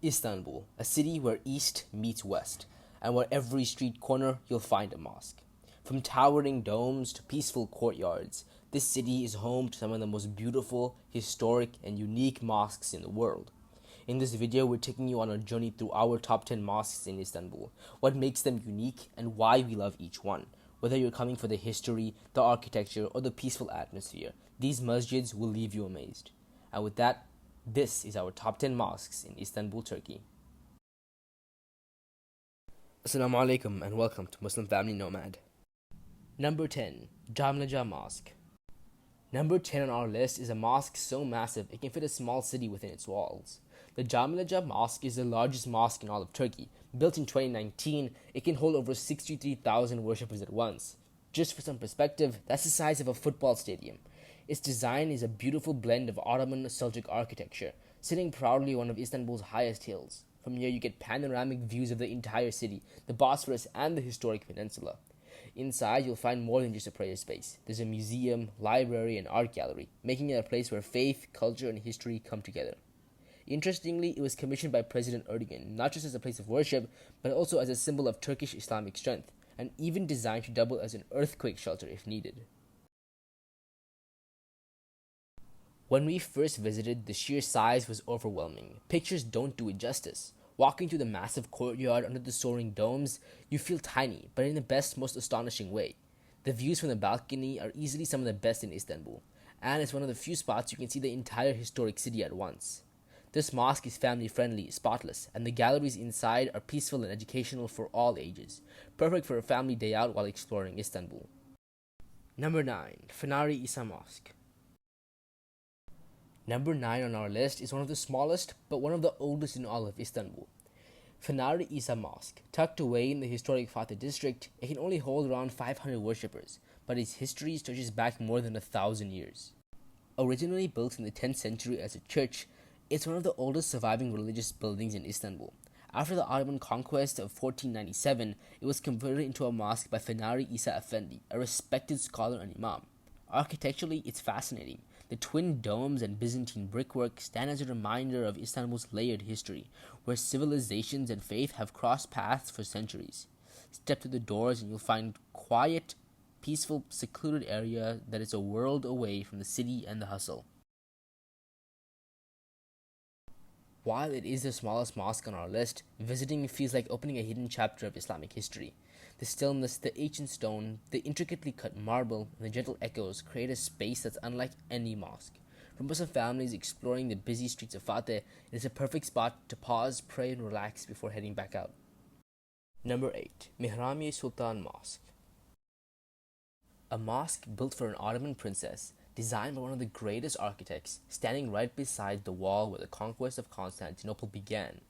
Istanbul, a city where east meets west, and where every street corner you'll find a mosque. From towering domes to peaceful courtyards, this city is home to some of the most beautiful, historic, and unique mosques in the world. In this video, we're taking you on a journey through our top 10 mosques in Istanbul, what makes them unique, and why we love each one. Whether you're coming for the history, the architecture, or the peaceful atmosphere, these masjids will leave you amazed. And with that, this is our top 10 mosques in Istanbul, Turkey. Assalamu alaikum and welcome to Muslim Family Nomad. Number 10. Camlica Mosque. Number 10 on our list is a mosque so massive it can fit a small city within its walls. The Camlica Mosque is the largest mosque in all of Turkey. Built in 2019, it can hold over 63,000 worshippers at once. Just for some perspective, that's the size of a football stadium. Its design is a beautiful blend of Ottoman Seljuk architecture, sitting proudly on one of Istanbul's highest hills. From here you get panoramic views of the entire city, the Bosphorus, and the historic peninsula. Inside you'll find more than just a prayer space. There's a museum, library, and art gallery, making it a place where faith, culture, and history come together. Interestingly, it was commissioned by President Erdogan, not just as a place of worship, but also as a symbol of Turkish Islamic strength, and even designed to double as an earthquake shelter if needed. When we first visited, the sheer size was overwhelming. Pictures don't do it justice. Walking through the massive courtyard under the soaring domes, you feel tiny, but in the best, most astonishing way. The views from the balcony are easily some of the best in Istanbul, and it's one of the few spots you can see the entire historic city at once. This mosque is family-friendly, spotless, and the galleries inside are peaceful and educational for all ages, perfect for a family day out while exploring Istanbul. Number 9. Fenari Isa Mosque. Number 9 on our list is one of the smallest, but one of the oldest in all of Istanbul. Fenari Isa Mosque. Tucked away in the historic Fatih district, it can only hold around 500 worshippers, but its history stretches back more than 1,000 years. Originally built in the 10th century as a church, it's one of the oldest surviving religious buildings in Istanbul. After the Ottoman conquest of 1497, it was converted into a mosque by Fenari Isa Effendi, a respected scholar and imam. Architecturally, it's fascinating. The twin domes and Byzantine brickwork stand as a reminder of Istanbul's layered history, where civilizations and faith have crossed paths for centuries. Step through the doors and you'll find quiet, peaceful, secluded area that is a world away from the city and the hustle. While it is the smallest mosque on our list, visiting feels like opening a hidden chapter of Islamic history. The stillness, the ancient stone, the intricately cut marble, and the gentle echoes create a space that's unlike any mosque. For Muslim families exploring the busy streets of Fateh, it is a perfect spot to pause, pray, and relax before heading back out. Number 8. Mihrimah Sultan Mosque. A mosque built for an Ottoman princess, designed by one of the greatest architects, standing right beside the wall where the conquest of Constantinople began.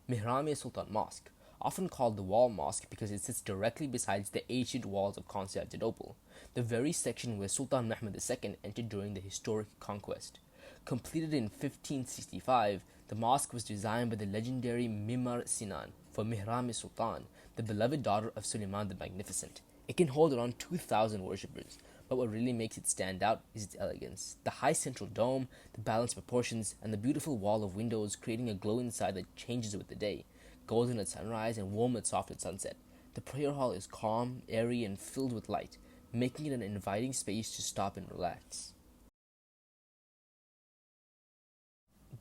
Mihrimah Sultan Mosque, often called the Wall Mosque because it sits directly beside the ancient walls of Constantinople, the very section where Sultan Mehmed II entered during the historic conquest. Completed in 1565, the mosque was designed by the legendary Mimar Sinan for Mihrimah Sultan, the beloved daughter of Suleiman the Magnificent. It can hold around 2,000 worshippers, but what really makes it stand out is its elegance. The high central dome, the balanced proportions, and the beautiful wall of windows creating a glow inside that changes with the day, golden at sunrise and warm and soft at sunset. The prayer hall is calm, airy, and filled with light, making it an inviting space to stop and relax.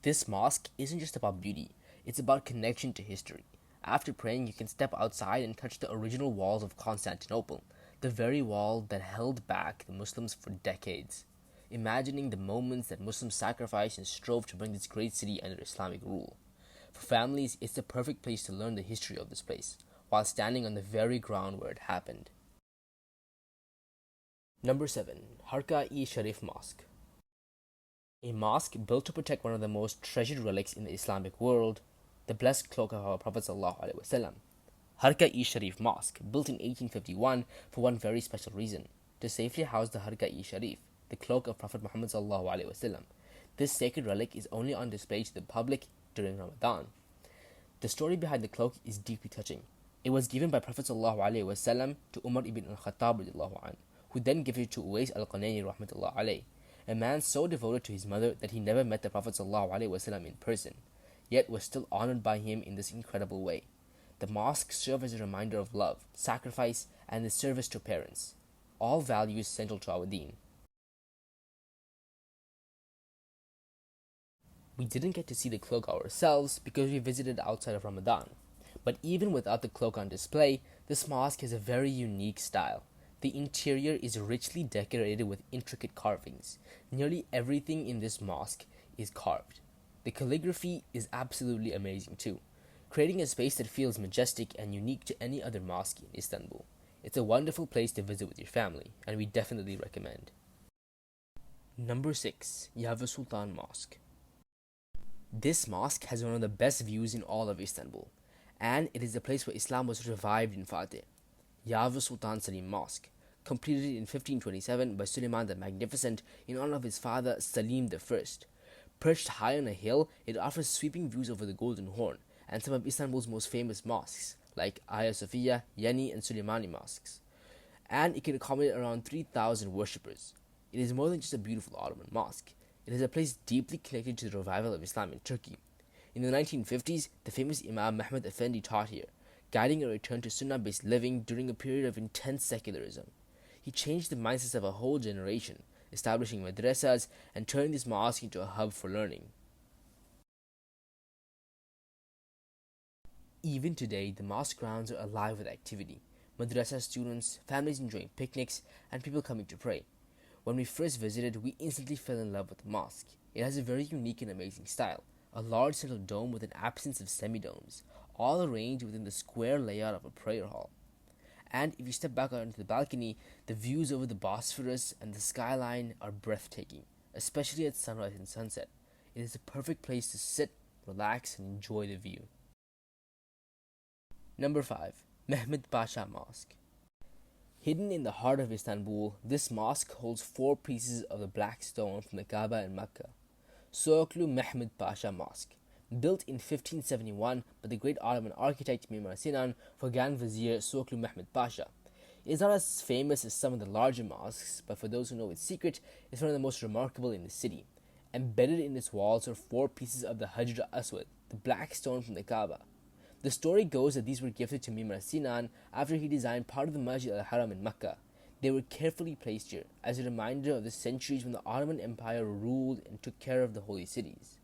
This mosque isn't just about beauty, it's about connection to history. After praying, you can step outside and touch the original walls of Constantinople, the very wall that held back the Muslims for decades. Imagining the moments that Muslims sacrificed and strove to bring this great city under Islamic rule. For families, it's the perfect place to learn the history of this place, while standing on the very ground where it happened. Number 7. Hirka-i Serif Mosque. A mosque built to protect one of the most treasured relics in the Islamic world, the blessed cloak of our Prophet ﷺ. Hirka-i Serif Mosque, built in 1851 for one very special reason, to safely house the Hirka-i Sharif, the cloak of Prophet Muhammad ﷺ. This sacred relic is only on display to the public during Ramadan. The story behind the cloak is deeply touching. It was given by Prophet ﷺ to Umar ibn al-Khattab, who then gave it to Uwais al-Qanani rahmatullah alayh, a man so devoted to his mother that he never met the Prophet ﷺ in person. yet was still honored by him in this incredible way. The mosques serve as a reminder of love, sacrifice, and the service to parents, all values central to our deen. We didn't get to see the cloak ourselves because we visited outside of Ramadan. But even without the cloak on display, this mosque has a very unique style. The interior is richly decorated with intricate carvings. Nearly everything in this mosque is carved. The calligraphy is absolutely amazing too, creating a space that feels majestic and unique to any other mosque in Istanbul. It's a wonderful place to visit with your family, and we definitely recommend. Number 6. Yavuz Sultan Mosque. This mosque has one of the best views in all of Istanbul, and it is the place where Islam was revived in Fatih. Yavuz Sultan Selim Mosque, completed in 1527 by Suleiman the Magnificent in honor of his father Selim I. Perched high on a hill, it offers sweeping views over the Golden Horn and some of Istanbul's most famous mosques, like Hagia Sophia, Yeni, and Süleymaniye Mosques. And it can accommodate around 3,000 worshippers. It is more than just a beautiful Ottoman mosque. It is a place deeply connected to the revival of Islam in Turkey. In the 1950s, the famous Imam Mehmed Effendi taught here, guiding a return to Sunnah-based living during a period of intense secularism. He changed the mindsets of a whole generation, establishing madrasas and turning this mosque into a hub for learning. Even today, the mosque grounds are alive with activity. Madrasa students, families enjoying picnics, and people coming to pray. When we first visited, we instantly fell in love with the mosque. It has a very unique and amazing style, a large central dome with an absence of semi-domes, all arranged within the square layout of a prayer hall. And if you step back out onto the balcony, the views over the Bosphorus and the skyline are breathtaking, especially at sunrise and sunset. It is a perfect place to sit, relax, and enjoy the view. Number 5. Mehmed Pasha Mosque. Hidden in the heart of Istanbul, this mosque holds 4 pieces of the black stone from the Kaaba in Mecca. Sokollu Mehmed Pasha Mosque, built in 1571 by the great Ottoman architect Mihrimah for Grand Vizier Sokollu Mehmed Pasha. It is not as famous as some of the larger mosques, but for those who know its secret, it's one of the most remarkable in the city. Embedded in its walls are 4 pieces of the Hajar Aswad, the black stone from the Kaaba. The story goes that these were gifted to Mihrimah after he designed part of the Masjid al-Haram in Mecca. They were carefully placed here as a reminder of the centuries when the Ottoman Empire ruled and took care of the holy cities.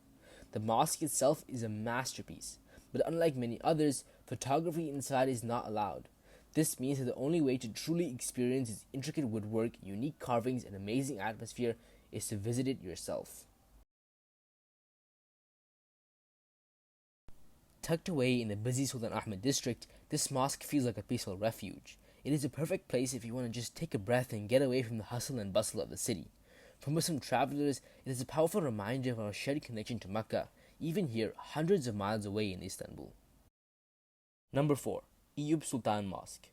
The mosque itself is a masterpiece, but unlike many others, photography inside is not allowed. This means that the only way to truly experience its intricate woodwork, unique carvings, and amazing atmosphere is to visit it yourself. Tucked away in the busy Sultan Ahmed district, this mosque feels like a peaceful refuge. It is a perfect place if you want to just take a breath and get away from the hustle and bustle of the city. For Muslim travelers, it is a powerful reminder of our shared connection to Mecca, even here, hundreds of miles away in Istanbul. Number 4. Eyup Sultan Mosque.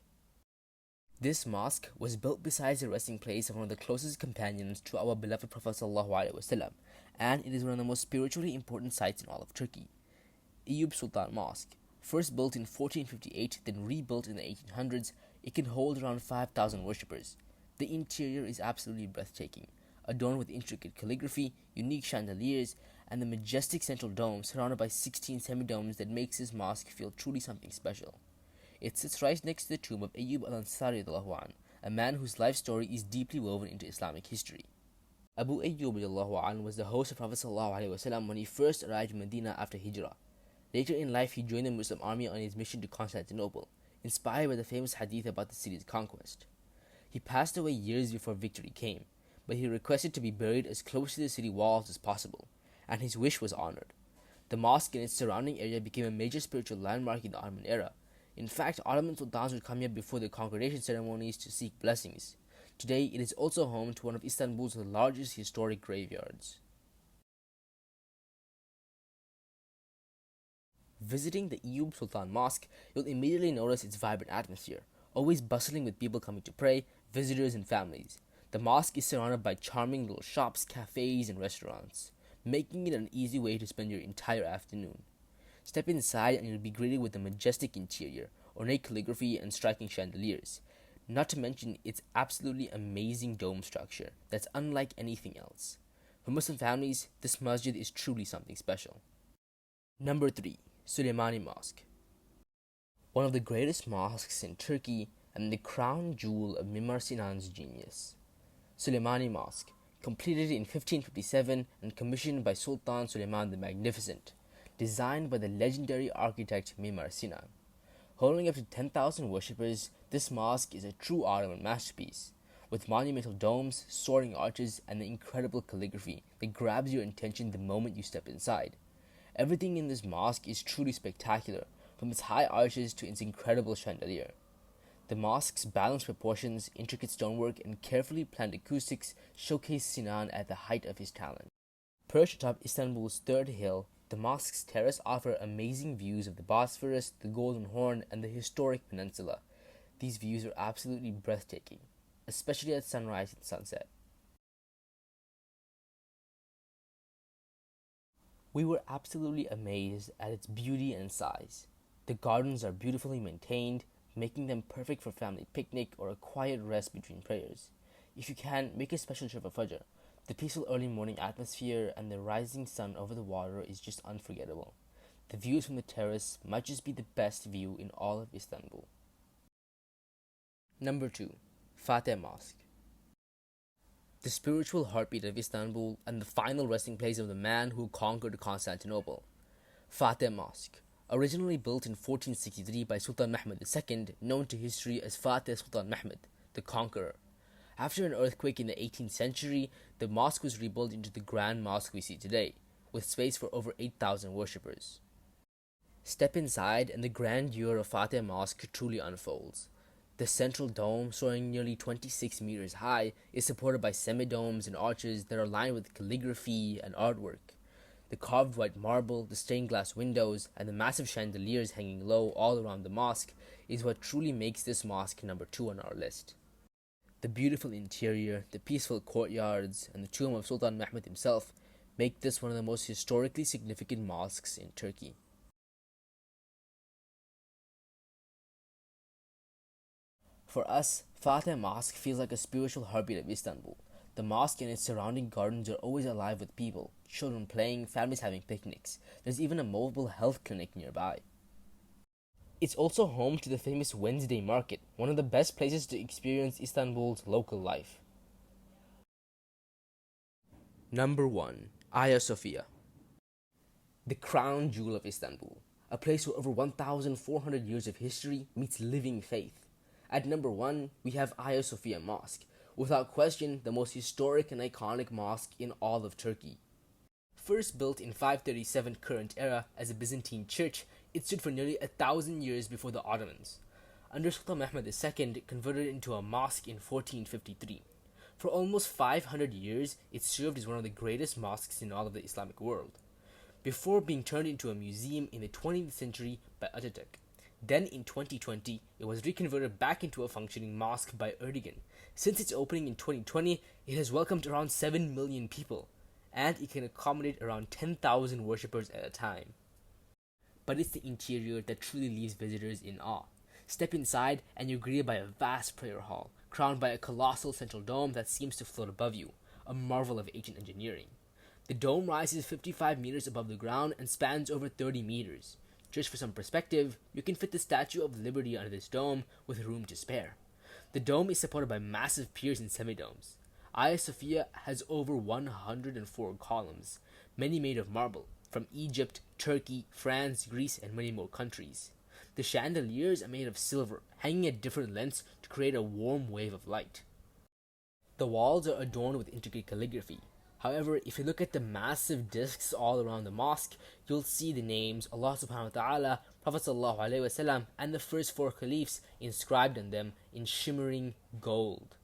This mosque was built beside the resting place of one of the closest companions to our beloved Prophet ﷺ, and it is one of the most spiritually important sites in all of Turkey. Eyup Sultan Mosque, first built in 1458, then rebuilt in the 1800s, it can hold around 5,000 worshippers. The interior is absolutely breathtaking, adorned with intricate calligraphy, unique chandeliers, and the majestic central dome surrounded by 16 semi-domes that makes this mosque feel truly something special. It sits right next to the tomb of Eyup al-Ansari, a man whose life story is deeply woven into Islamic history. Abu Ayyub was the host of Prophet ﷺ when he first arrived in Medina after Hijrah. Later in life, he joined the Muslim army on his mission to Constantinople, inspired by the famous hadith about the city's conquest. He passed away years before victory came, but he requested to be buried as close to the city walls as possible, and his wish was honored. The mosque and its surrounding area became a major spiritual landmark in the Ottoman era. In fact, Ottoman sultans would come here before the congregation ceremonies to seek blessings. Today, it is also home to one of Istanbul's largest historic graveyards. Visiting the Eyup Sultan Mosque, you'll immediately notice its vibrant atmosphere, always bustling with people coming to pray, visitors, and families. The mosque is surrounded by charming little shops, cafes, and restaurants, making it an easy way to spend your entire afternoon. Step inside and you'll be greeted with a majestic interior, ornate calligraphy, and striking chandeliers, not to mention its absolutely amazing dome structure that's unlike anything else. For Muslim families, this masjid is truly something special. Number 3. Süleymaniye Mosque. One of the greatest mosques in Turkey and the crown jewel of Mimar Sinan's genius. Süleymaniye Mosque, completed in 1557 and commissioned by Sultan Suleiman the Magnificent, designed by the legendary architect Mimar Sinan. Holding up to 10,000 worshippers, this mosque is a true Ottoman masterpiece, with monumental domes, soaring arches, and the incredible calligraphy that grabs your attention the moment you step inside. Everything in this mosque is truly spectacular, from its high arches to its incredible chandelier. The mosque's balanced proportions, intricate stonework, and carefully planned acoustics showcase Sinan at the height of his talent. Perched atop Istanbul's third hill, the mosque's terrace offers amazing views of the Bosphorus, the Golden Horn, and the historic peninsula. These views are absolutely breathtaking, especially at sunrise and sunset. We were absolutely amazed at its beauty and size. The gardens are beautifully maintained, making them perfect for family picnic or a quiet rest between prayers. If you can, make a special trip of Fajr. The peaceful early morning atmosphere and the rising sun over the water is just unforgettable. The views from the terrace might just be the best view in all of Istanbul. Number 2. Fatih Mosque. The spiritual heartbeat of Istanbul and the final resting place of the man who conquered Constantinople. Fatih Mosque, originally built in 1463 by Sultan Mehmed II, known to history as Fatih Sultan Mehmed, the Conqueror. After an earthquake in the 18th century, the mosque was rebuilt into the grand mosque we see today, with space for over 8,000 worshippers. Step inside and the grandeur of Fatih Mosque truly unfolds. The central dome, soaring nearly 26 meters high, is supported by semi-domes and arches that are lined with calligraphy and artwork. The carved white marble, the stained glass windows, and the massive chandeliers hanging low all around the mosque is what truly makes this mosque number 2 on our list. The beautiful interior, the peaceful courtyards, and the tomb of Sultan Mehmed himself make this one of the most historically significant mosques in Turkey. For us, Fatih Mosque feels like a spiritual heartbeat of Istanbul. The mosque and its surrounding gardens are always alive with people, children playing, families having picnics. There's even a mobile health clinic nearby. It's also home to the famous Wednesday market, one of the best places to experience Istanbul's local life. Number 1. Hagia Sophia. The crown jewel of Istanbul, a place where over 1,400 years of history meets living faith. At number 1, we have Hagia Sophia Mosque, without question the most historic and iconic mosque in all of Turkey. First built in 537 current era as a Byzantine church, it stood for nearly 1,000 years before the Ottomans. Under Sultan Mehmed II, converted into a mosque in 1453. For almost 500 years, it served as one of the greatest mosques in all of the Islamic world, before being turned into a museum in the 20th century by Ataturk. Then in 2020, it was reconverted back into a functioning mosque by Erdogan. Since its opening in 2020, it has welcomed around 7 million people, and it can accommodate around 10,000 worshippers at a time. But it's the interior that truly leaves visitors in awe. Step inside and you're greeted by a vast prayer hall, crowned by a colossal central dome that seems to float above you, a marvel of ancient engineering. The dome rises 55 meters above the ground and spans over 30 meters. Just for some perspective, you can fit the Statue of Liberty under this dome with room to spare. The dome is supported by massive piers and semi-domes. Hagia Sophia has over 104 columns, many made of marble, from Egypt, Turkey, France, Greece, and many more countries. The chandeliers are made of silver, hanging at different lengths to create a warm wave of light. The walls are adorned with intricate calligraphy. However, if you look at the massive discs all around the mosque, you'll see the names Allah subhanahu wa ta'ala, Prophet sallallahu alaihi wasallam, and the first 4 caliphs inscribed on them in shimmering gold.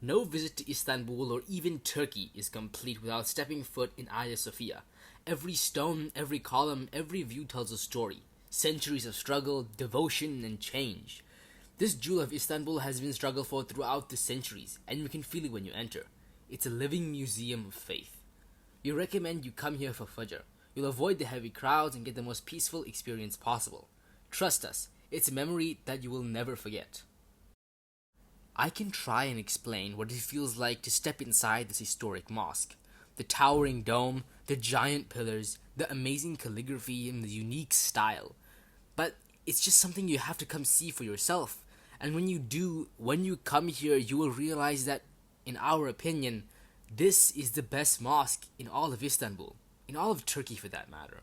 No visit to Istanbul or even Turkey is complete without stepping foot in Hagia Sophia. Every stone, every column, every view tells a story. Centuries of struggle, devotion, and change. This jewel of Istanbul has been struggled for throughout the centuries, and you can feel it when you enter. It's a living museum of faith. We recommend you come here for Fajr. You'll avoid the heavy crowds and get the most peaceful experience possible. Trust us, it's a memory that you will never forget. I can try and explain what it feels like to step inside this historic mosque. The towering dome, the giant pillars, the amazing calligraphy, and the unique style. But it's just something you have to come see for yourself. And when you do, when you come here, you will realize that, in our opinion, this is the best mosque in all of Istanbul, in all of Turkey for that matter.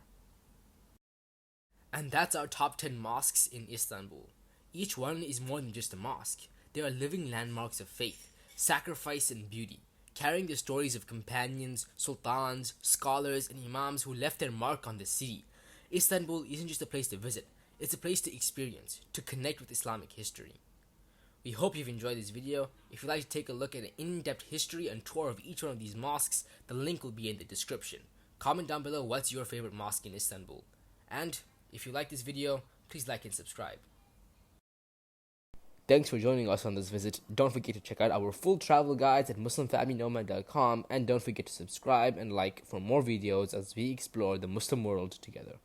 And that's our top 10 mosques in Istanbul. Each one is more than just a mosque. They are living landmarks of faith, sacrifice, and beauty, carrying the stories of companions, sultans, scholars, and imams who left their mark on the city. Istanbul isn't just a place to visit, it's a place to experience, to connect with Islamic history. We hope you've enjoyed this video. If you'd like to take a look at an in-depth history and tour of each one of these mosques, the link will be in the description. Comment down below what's your favorite mosque in Istanbul. And if you like this video, please like and subscribe. Thanks for joining us on this visit. Don't forget to check out our full travel guides at muslimfamilynomad.com, and don't forget to subscribe and like for more videos as we explore the Muslim world together.